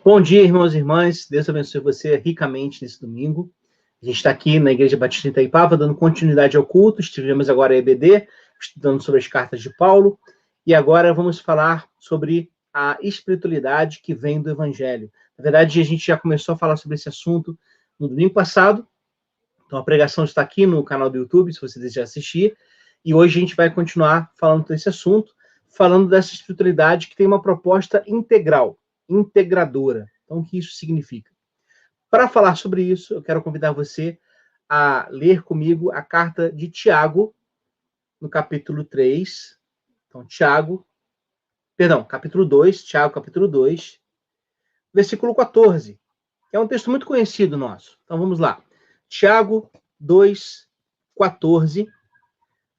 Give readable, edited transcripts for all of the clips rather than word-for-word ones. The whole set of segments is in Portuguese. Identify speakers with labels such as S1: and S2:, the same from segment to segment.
S1: Bom dia, irmãos e irmãs. Deus abençoe você ricamente nesse domingo. A gente está aqui na Igreja Batista em Itaipava, dando continuidade ao culto. Estivemos agora a EBD, estudando sobre as cartas de Paulo. E agora vamos falar sobre a espiritualidade que vem do Evangelho. Na verdade, a gente já começou a falar sobre esse assunto no domingo passado. Então, a pregação está aqui no canal do YouTube, se você desejar assistir. E hoje a gente vai continuar falando desse assunto, falando dessa espiritualidade que tem uma proposta integral, integradora. Então, o que isso significa? Para falar sobre isso, eu quero convidar você a ler comigo a carta de Tiago, no capítulo 3. Então, capítulo 2, Tiago, capítulo 2, versículo 14, que é um texto muito conhecido nosso. Então, vamos lá. Tiago 2, 14,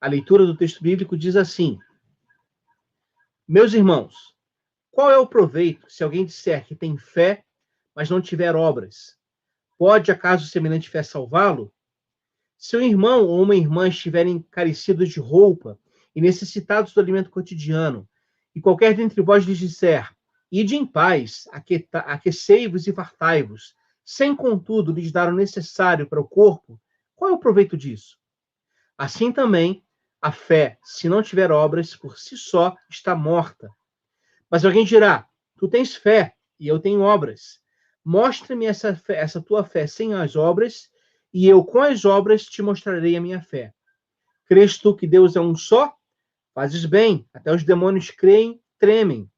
S1: a leitura do texto bíblico diz assim: Meus irmãos, qual é o proveito se alguém disser que tem fé, mas não tiver obras? Pode acaso semelhante fé salvá-lo? Se um irmão ou uma irmã estiverem carecidos de roupa e necessitados do alimento cotidiano, e qualquer dentre vós lhes disser: Ide em paz, aquecei-vos e fartai-vos, sem contudo lhes dar o necessário para o corpo, qual é o proveito disso? Assim também, a fé, se não tiver obras, por si só está morta. Mas alguém dirá: Tu tens fé e eu tenho obras. Mostra-me essa tua fé sem as obras, e eu com as obras te mostrarei a minha fé. Crês tu que Deus é um só? Fazes bem, até os demônios creem, tremem.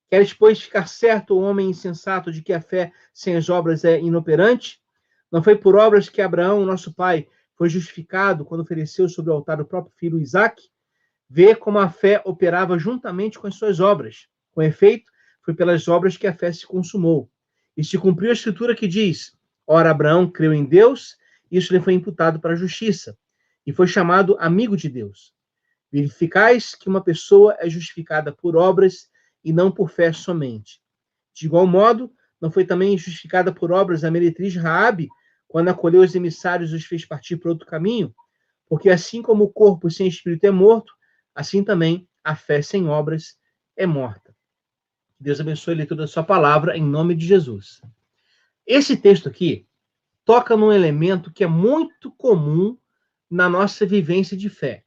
S1: Queres, pois, ficar certo, o homem insensato, de que a fé sem as obras é inoperante? Não foi por obras que Abraão, nosso pai, foi justificado quando ofereceu sobre o altar o próprio filho Isaque? Vê como a fé operava juntamente com as suas obras. Com efeito, foi pelas obras que a fé se consumou. E se cumpriu a escritura que diz: Ora, Abraão creu em Deus, isso lhe foi imputado para a justiça, e foi chamado amigo de Deus. Verificais que uma pessoa é justificada por obras e não por fé somente. De igual modo, não foi também justificada por obras a meretriz Raabe, quando acolheu os emissários e os fez partir por outro caminho? Porque assim como o corpo sem espírito é morto, assim também a fé sem obras é morta. Deus abençoe a leitura da sua palavra, em nome de Jesus. Esse texto aqui toca num elemento que é muito comum na nossa vivência de fé,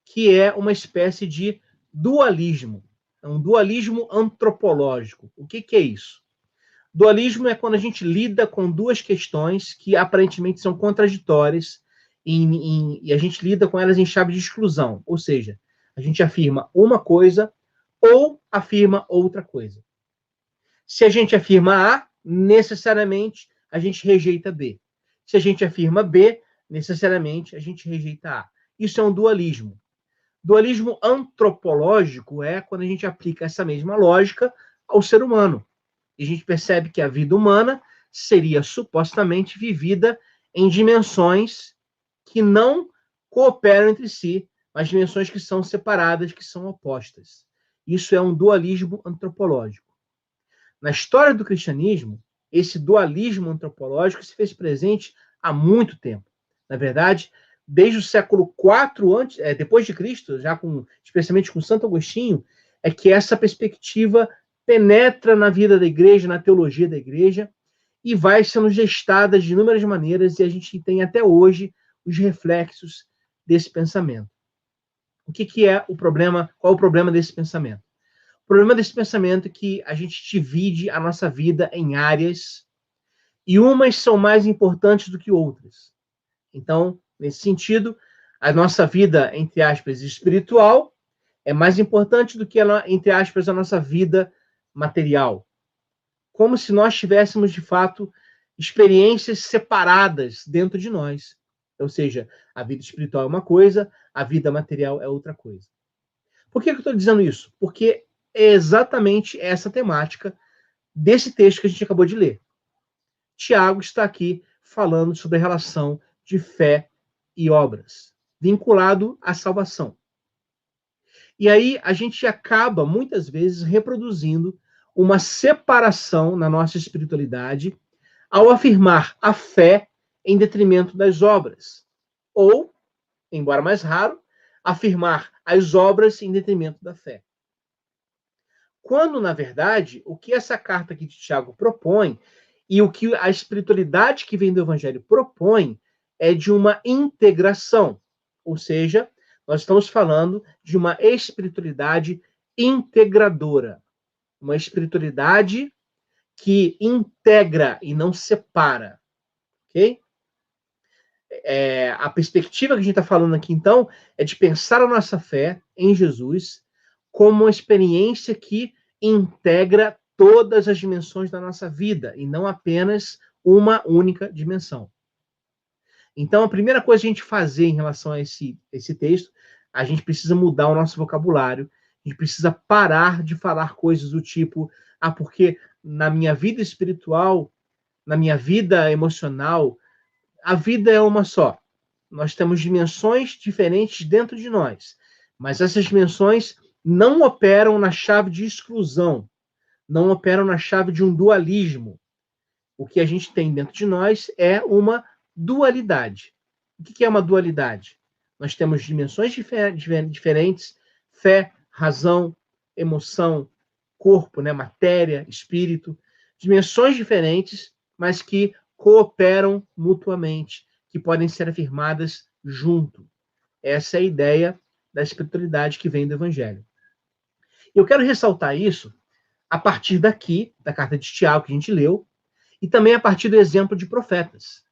S1: que é uma espécie de dualismo. É um dualismo antropológico. O que é isso? Dualismo é quando a gente lida com duas questões que aparentemente são contraditórias e a gente lida com elas em chave de exclusão. Ou seja, a gente afirma uma coisa ou afirma outra coisa. Se a gente afirma A, necessariamente a gente rejeita B. Se a gente afirma B, necessariamente a gente rejeita A. Isso é um dualismo. Dualismo antropológico é quando a gente aplica essa mesma lógica ao ser humano. E a gente percebe que a vida humana seria supostamente vivida em dimensões que não cooperam entre si, mas dimensões que são separadas, que são opostas. Isso é um dualismo antropológico. Na história do cristianismo, esse dualismo antropológico se fez presente há muito tempo. Na verdade, desde o século IV depois de Cristo, especialmente com Santo Agostinho, é que essa perspectiva penetra na vida da igreja, na teologia da igreja, e vai sendo gestada de inúmeras maneiras, e a gente tem até hoje os reflexos desse pensamento. O que é o problema? Qual é o problema desse pensamento? O problema desse pensamento é que a gente divide a nossa vida em áreas, e umas são mais importantes do que outras. Então, nesse sentido, a nossa vida, entre aspas, espiritual, é mais importante do que, entre aspas, a nossa vida material. Como se nós tivéssemos, de fato, experiências separadas dentro de nós. Ou seja, a vida espiritual é uma coisa, a vida material é outra coisa. Por que eu estou dizendo isso? Porque é exatamente essa temática desse texto que a gente acabou de ler. Tiago está aqui falando sobre a relação de fé e obras, vinculado à salvação. E aí a gente acaba, muitas vezes, reproduzindo uma separação na nossa espiritualidade ao afirmar a fé em detrimento das obras. Ou, embora mais raro, afirmar as obras em detrimento da fé. Quando, na verdade, o que essa carta aqui de Tiago propõe e o que a espiritualidade que vem do Evangelho propõe é de uma integração. Ou seja, nós estamos falando de uma espiritualidade integradora. Uma espiritualidade que integra e não separa. Ok? A perspectiva que a gente está falando aqui, então, é de pensar a nossa fé em Jesus como uma experiência que integra todas as dimensões da nossa vida e não apenas uma única dimensão. Então, a primeira coisa que a gente fazer em relação a esse texto, a gente precisa mudar o nosso vocabulário, a gente precisa parar de falar coisas do tipo, porque na minha vida espiritual, na minha vida emocional, a vida é uma só. Nós temos dimensões diferentes dentro de nós, mas essas dimensões não operam na chave de exclusão, não operam na chave de um dualismo. O que a gente tem dentro de nós é uma dualidade. O que é uma dualidade? Nós temos dimensões diferentes, fé, razão, emoção, corpo, né, matéria, espírito, dimensões diferentes, mas que cooperam mutuamente, que podem ser afirmadas junto. Essa é a ideia da espiritualidade que vem do Evangelho. Eu quero ressaltar isso a partir daqui, da carta de Tiago que a gente leu, e também a partir do exemplo de profetas.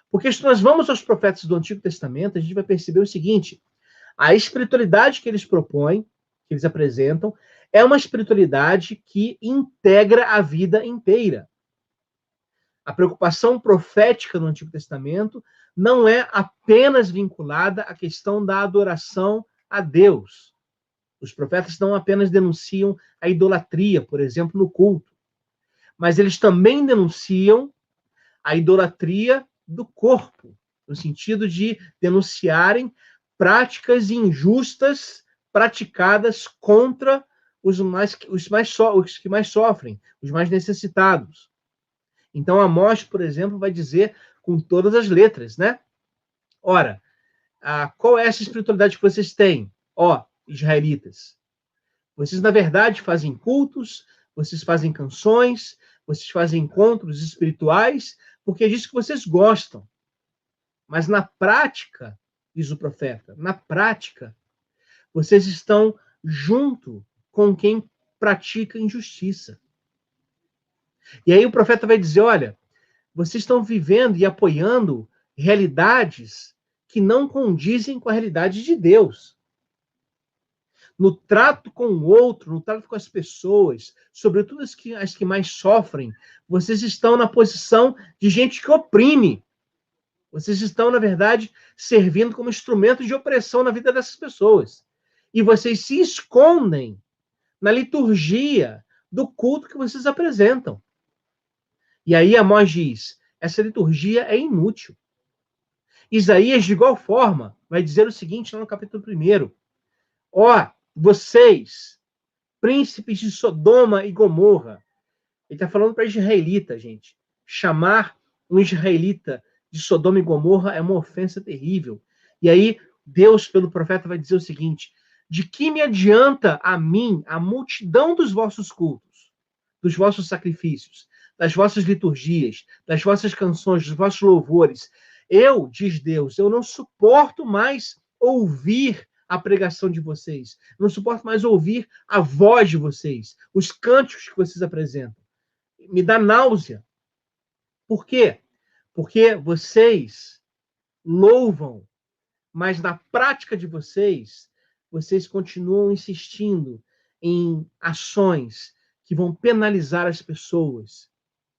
S1: Porque se nós vamos aos profetas do Antigo Testamento, a gente vai perceber o seguinte: a espiritualidade que eles propõem, que eles apresentam, é uma espiritualidade que integra a vida inteira. A preocupação profética no Antigo Testamento não é apenas vinculada à questão da adoração a Deus. Os profetas não apenas denunciam a idolatria, por exemplo, no culto, mas eles também denunciam a idolatria do corpo, no sentido de denunciarem práticas injustas praticadas contra os que mais sofrem, os mais necessitados. Então, Amós, por exemplo, vai dizer com todas as letras, né? Ora, qual é essa espiritualidade que vocês têm, ó israelitas? Vocês, na verdade, fazem cultos, vocês fazem canções, vocês fazem encontros espirituais, porque é disso que vocês gostam. Mas na prática, diz o profeta, na prática, vocês estão junto com quem pratica injustiça. E aí o profeta vai dizer, olha, vocês estão vivendo e apoiando realidades que não condizem com a realidade de Deus. No trato com o outro, no trato com as pessoas, sobretudo as que mais sofrem, vocês estão na posição de gente que oprime. Vocês estão, na verdade, servindo como instrumento de opressão na vida dessas pessoas. E vocês se escondem na liturgia do culto que vocês apresentam. E aí Amós diz, essa liturgia é inútil. Isaías, de igual forma, vai dizer o seguinte lá no capítulo 1. Ó, vocês, príncipes de Sodoma e Gomorra. Ele está falando para israelita, gente. Chamar um israelita de Sodoma e Gomorra é uma ofensa terrível. E aí, Deus, pelo profeta, vai dizer o seguinte: de que me adianta a mim a multidão dos vossos cultos, dos vossos sacrifícios, das vossas liturgias, das vossas canções, dos vossos louvores? Eu, diz Deus, eu não suporto mais ouvir a pregação de vocês. Eu não suporto mais ouvir a voz de vocês, os cânticos que vocês apresentam. Me dá náusea. Por quê? Porque vocês louvam, mas na prática de vocês continuam insistindo em ações que vão penalizar as pessoas,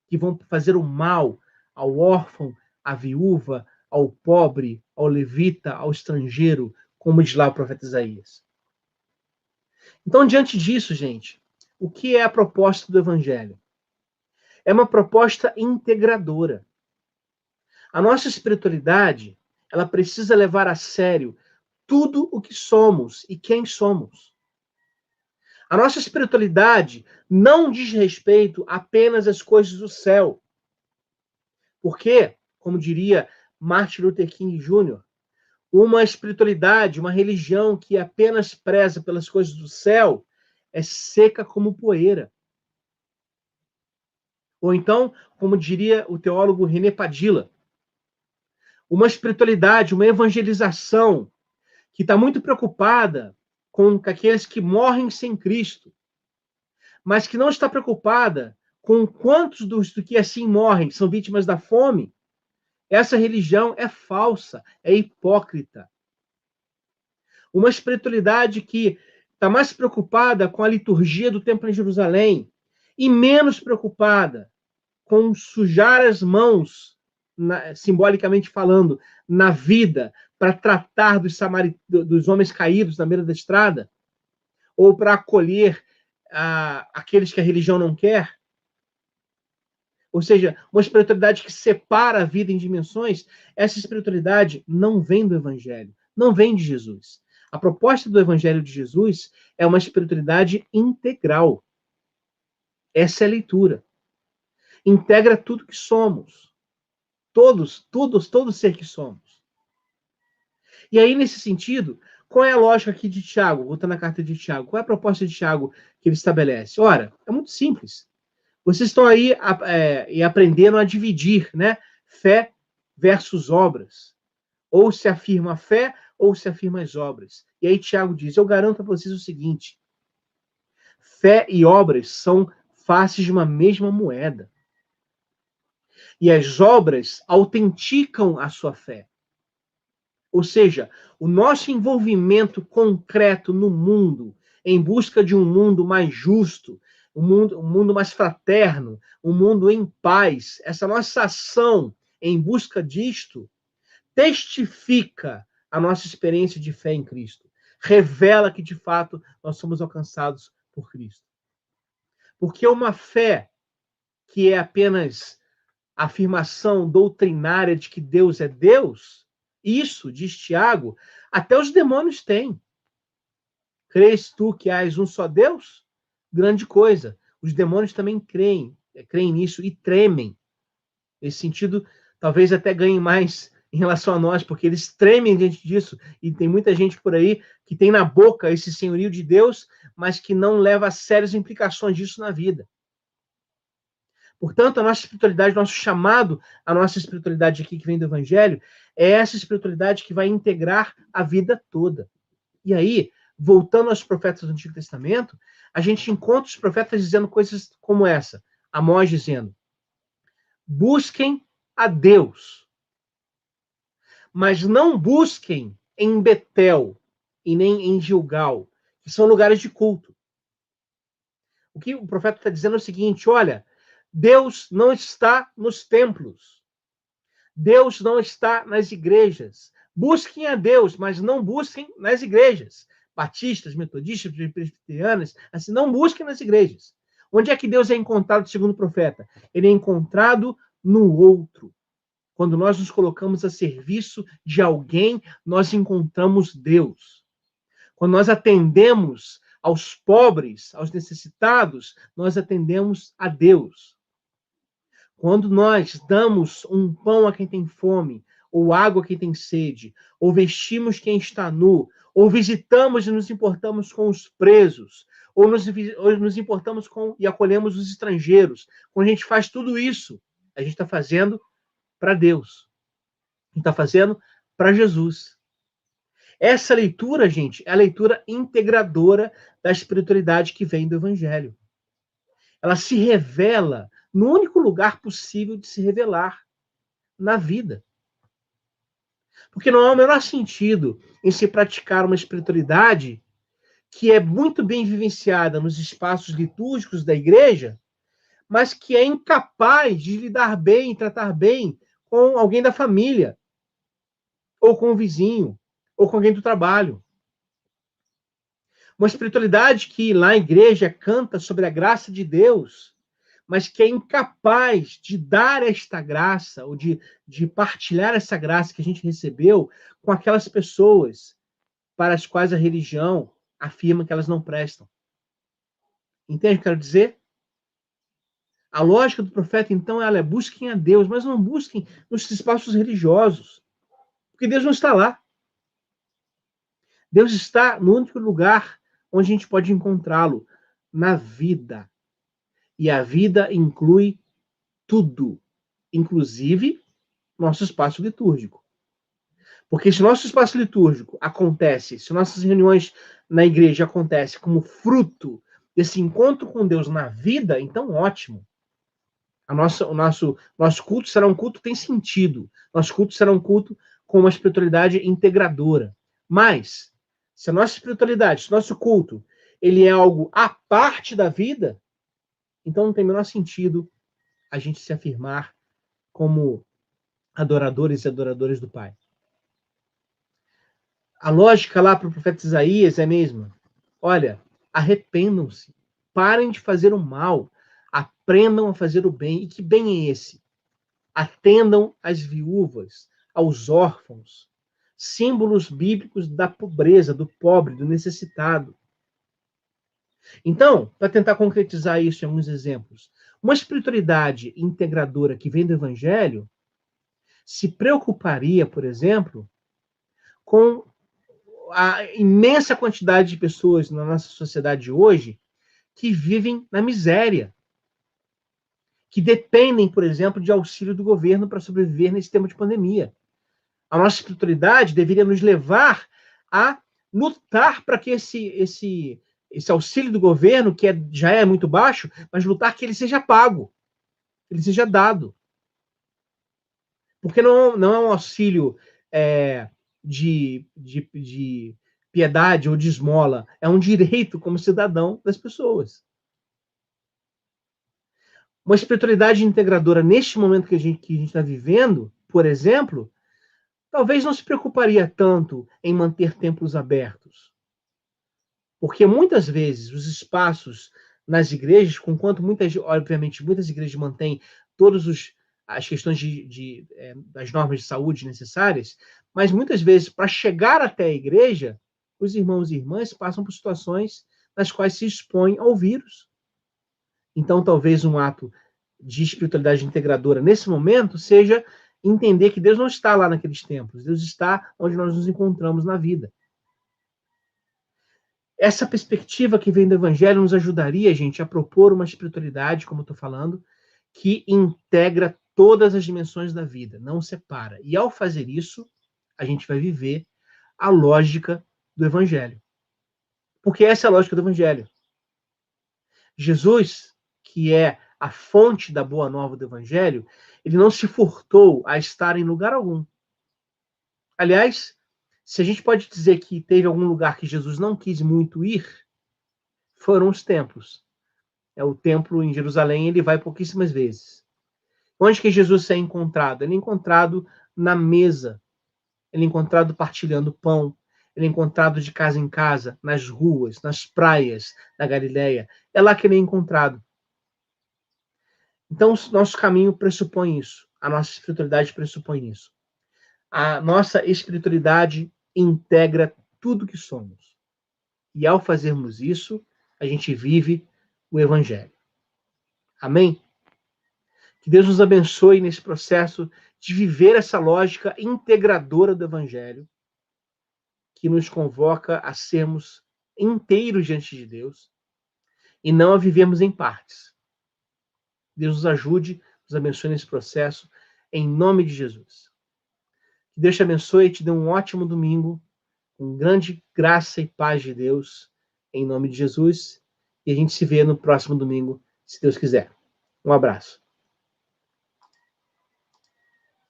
S1: que vão fazer o mal ao órfão, à viúva, ao pobre, ao levita, ao estrangeiro, como diz lá o profeta Isaías. Então, diante disso, gente, o que é a proposta do Evangelho? É uma proposta integradora. A nossa espiritualidade, ela precisa levar a sério tudo o que somos e quem somos. A nossa espiritualidade não diz respeito apenas às coisas do céu. Porque, como diria Martin Luther King Jr., uma espiritualidade, uma religião que apenas preza pelas coisas do céu, é seca como poeira. Ou então, como diria o teólogo René Padilla, uma espiritualidade, uma evangelização que está muito preocupada com aqueles que morrem sem Cristo, mas que não está preocupada com quantos dos que assim morrem são vítimas da fome. Essa religião é falsa, é hipócrita. Uma espiritualidade que está mais preocupada com a liturgia do templo em Jerusalém e menos preocupada com sujar as mãos, simbolicamente falando, na vida, para tratar dos homens caídos na beira da estrada, ou para acolher aqueles que a religião não quer. Ou seja, uma espiritualidade que separa a vida em dimensões, essa espiritualidade não vem do Evangelho, não vem de Jesus. A proposta do Evangelho de Jesus é uma espiritualidade integral. Essa é a leitura. Integra tudo que somos. Todo ser que somos. E aí, nesse sentido, qual é a lógica aqui de Tiago? Voltando à carta de Tiago, qual é a proposta de Tiago que ele estabelece? Ora, é muito simples. Vocês estão aí aprendendo a dividir, né? Fé versus obras. Ou se afirma a fé, ou se afirma as obras. E aí Tiago diz, eu garanto a vocês o seguinte, fé e obras são faces de uma mesma moeda. E as obras autenticam a sua fé. Ou seja, o nosso envolvimento concreto no mundo, em busca de um mundo mais justo, um mundo mais fraterno, um mundo em paz, essa nossa ação em busca disto, testifica a nossa experiência de fé em Cristo. Revela que, de fato, nós somos alcançados por Cristo. Porque uma fé que é apenas a afirmação doutrinária de que Deus é Deus, isso, diz Tiago, até os demônios têm. Crês tu que hás um só Deus? Grande coisa. Os demônios também creem nisso e tremem. Nesse sentido, talvez até ganhem mais em relação a nós, porque eles tremem diante disso. E tem muita gente por aí que tem na boca esse senhorio de Deus, mas que não leva a sério as implicações disso na vida. Portanto, a nossa espiritualidade, nosso chamado, a nossa espiritualidade aqui que vem do Evangelho, é essa espiritualidade que vai integrar a vida toda. E aí, voltando aos profetas do Antigo Testamento, a gente encontra os profetas dizendo coisas como essa. Amós dizendo, busquem a Deus, mas não busquem em Betel e nem em Gilgal, que são lugares de culto. O que o profeta está dizendo é o seguinte, olha, Deus não está nos templos. Deus não está nas igrejas. Busquem a Deus, mas não busquem nas igrejas. Batistas, metodistas, presbiterianas, assim, não busquem nas igrejas. Onde é que Deus é encontrado, segundo o profeta? Ele é encontrado no outro. Quando nós nos colocamos a serviço de alguém, nós encontramos Deus. Quando nós atendemos aos pobres, aos necessitados, nós atendemos a Deus. Quando nós damos um pão a quem tem fome, ou água a quem tem sede, ou vestimos quem está nu, ou visitamos e nos importamos com os presos, ou nos importamos com e acolhemos os estrangeiros, quando a gente faz tudo isso, a gente está fazendo para Deus. A gente está fazendo para Jesus. Essa leitura, gente, é a leitura integradora da espiritualidade que vem do Evangelho. Ela se revela no único lugar possível de se revelar, na vida. Porque não há o menor sentido em se praticar uma espiritualidade que é muito bem vivenciada nos espaços litúrgicos da igreja, mas que é incapaz de lidar bem, tratar bem com alguém da família, ou com o vizinho, ou com alguém do trabalho. Uma espiritualidade que lá na igreja canta sobre a graça de Deus, mas que é incapaz de dar esta graça, ou de partilhar essa graça que a gente recebeu com aquelas pessoas para as quais a religião afirma que elas não prestam. Entende o que eu quero dizer? A lógica do profeta, então, ela é busquem a Deus, mas não busquem nos espaços religiosos, porque Deus não está lá. Deus está no único lugar onde a gente pode encontrá-lo, na vida. E a vida inclui tudo, inclusive nosso espaço litúrgico. Porque se nosso espaço litúrgico acontece, se nossas reuniões na igreja acontecem como fruto desse encontro com Deus na vida, então ótimo. O nosso culto será um culto que tem sentido. Nosso culto será um culto com uma espiritualidade integradora. Mas, se a nossa espiritualidade, se o nosso culto, ele é algo à parte da vida, então não tem o menor sentido a gente se afirmar como adoradores e adoradores do Pai. A lógica lá para o profeta Isaías é a mesma. Olha, arrependam-se, parem de fazer o mal, aprendam a fazer o bem. E que bem é esse? Atendam às viúvas, aos órfãos, símbolos bíblicos da pobreza, do pobre, do necessitado. Então, para tentar concretizar isso em alguns exemplos, uma espiritualidade integradora que vem do Evangelho se preocuparia, por exemplo, com a imensa quantidade de pessoas na nossa sociedade hoje que vivem na miséria, que dependem, por exemplo, de auxílio do governo para sobreviver nesse tempo de pandemia. A nossa espiritualidade deveria nos levar a lutar para que esse auxílio do governo, que já é muito baixo, mas lutar que ele seja pago, que ele seja dado. Porque não é um auxílio de piedade ou de esmola, é um direito como cidadão das pessoas. Uma espiritualidade integradora neste momento que a gente está vivendo, por exemplo, talvez não se preocuparia tanto em manter templos abertos. Porque muitas vezes os espaços nas igrejas, obviamente, muitas igrejas mantêm todas as questões das normas de saúde necessárias, mas muitas vezes, para chegar até a igreja, os irmãos e irmãs passam por situações nas quais se expõem ao vírus. Então, talvez um ato de espiritualidade integradora nesse momento seja entender que Deus não está lá naqueles templos, Deus está onde nós nos encontramos na vida. Essa perspectiva que vem do Evangelho nos ajudaria, gente, a propor uma espiritualidade, como eu estou falando, que integra todas as dimensões da vida, não separa. E ao fazer isso, a gente vai viver a lógica do Evangelho. Porque essa é a lógica do Evangelho. Jesus, que é a fonte da boa nova do Evangelho, ele não se furtou a estar em lugar algum. Aliás, se a gente pode dizer que teve algum lugar que Jesus não quis muito ir, foram os templos. O templo em Jerusalém, ele vai pouquíssimas vezes. Onde que Jesus é encontrado? Ele é encontrado na mesa. Ele é encontrado partilhando pão. Ele é encontrado de casa em casa, nas ruas, nas praias da Galileia. É lá que ele é encontrado. Então, o nosso caminho pressupõe isso. A nossa espiritualidade pressupõe isso. A nossa espiritualidade integra tudo que somos. E ao fazermos isso, a gente vive o Evangelho. Amém? Que Deus nos abençoe nesse processo de viver essa lógica integradora do Evangelho, que nos convoca a sermos inteiros diante de Deus e não a vivermos em partes. Deus nos ajude, nos abençoe nesse processo, em nome de Jesus. Que Deus te abençoe e te dê um ótimo domingo, com grande graça e paz de Deus, em nome de Jesus. E a gente se vê no próximo domingo, se Deus quiser. Um abraço.